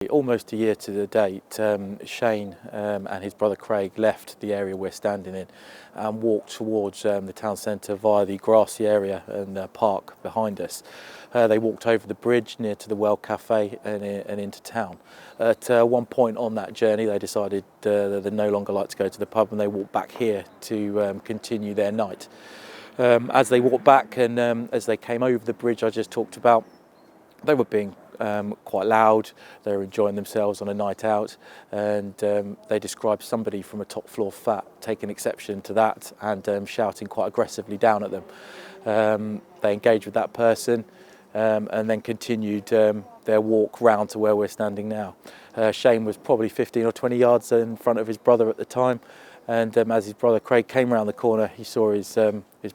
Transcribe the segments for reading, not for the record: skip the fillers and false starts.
Almost a year to the date, Shane and his brother Craig left the area we're standing in and walked towards the town centre via the grassy area and park behind us. They walked over the bridge near to the Well Cafe and into town. At one point on that journey they decided they'd no longer like to go to the pub, and they walked back here to continue their night. As they walked back and as they came over the bridge I just talked about, they were being quite loud. They were enjoying themselves on a night out, and they described somebody from a top floor flat taking exception to that and shouting quite aggressively down at them. They engaged with that person and then continued their walk round to where we're standing now. Shane was probably 15 or 20 yards in front of his brother at the time, and as his brother Craig came around the corner he saw his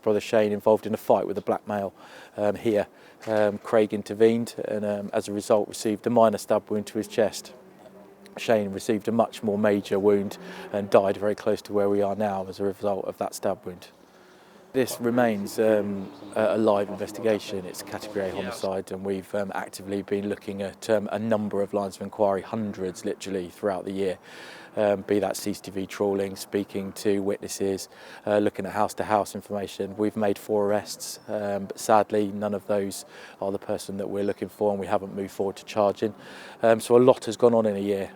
brother Shane involved in a fight with a black male here. Craig intervened and as a result received a minor stab wound to his chest. Shane received a much more major wound and died very close to where we are now as a result of that stab wound. This remains a live investigation. It's a Category A homicide, and we've actively been looking at a number of lines of inquiry, hundreds literally throughout the year. Be that CCTV trawling, speaking to witnesses, looking at house-to-house information. We've made 4 arrests, but sadly none of those are the person that we're looking for, and we haven't moved forward to charging. So a lot has gone on in a year,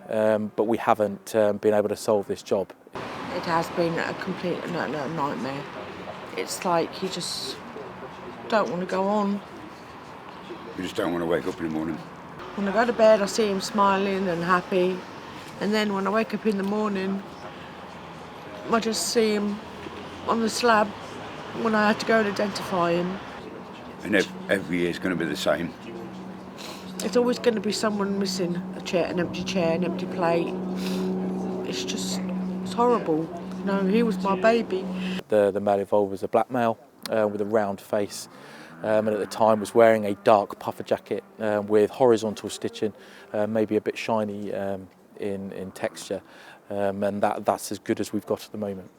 but we haven't been able to solve this job. It has been a complete nightmare. It's like you just don't want to go on. You just don't want to wake up in the morning. When I go to bed I see him smiling and happy, and then when I wake up in the morning I just see him on the slab when I had to go and identify him. And every year it's going to be the same. It's always going to be someone missing a chair, an empty chair, an empty plate. It's horrible. You know, he was my baby. The male involved was a black male with a round face, and at the time was wearing a dark puffer jacket with horizontal stitching, maybe a bit shiny in texture, and that's as good as we've got at the moment.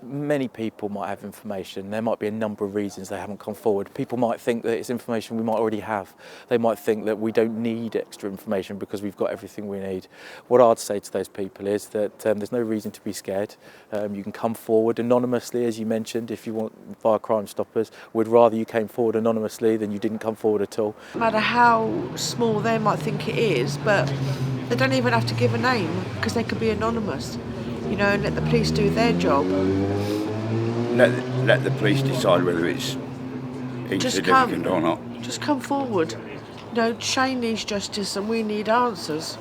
Many people might have information. There might be a number of reasons they haven't come forward. People might think that it's information we might already have. They might think that we don't need extra information because we've got everything we need. What I'd say to those people is that there's no reason to be scared. You can come forward anonymously, as you mentioned, if you want, via Crime Stoppers. We'd rather you came forward anonymously than you didn't come forward at all. No matter how small they might think it is, but they don't even have to give a name because they could be anonymous. You know, and let the police do their job. Let the police decide whether it's insignificant or not. Just come forward. You know, Shane needs justice and we need answers.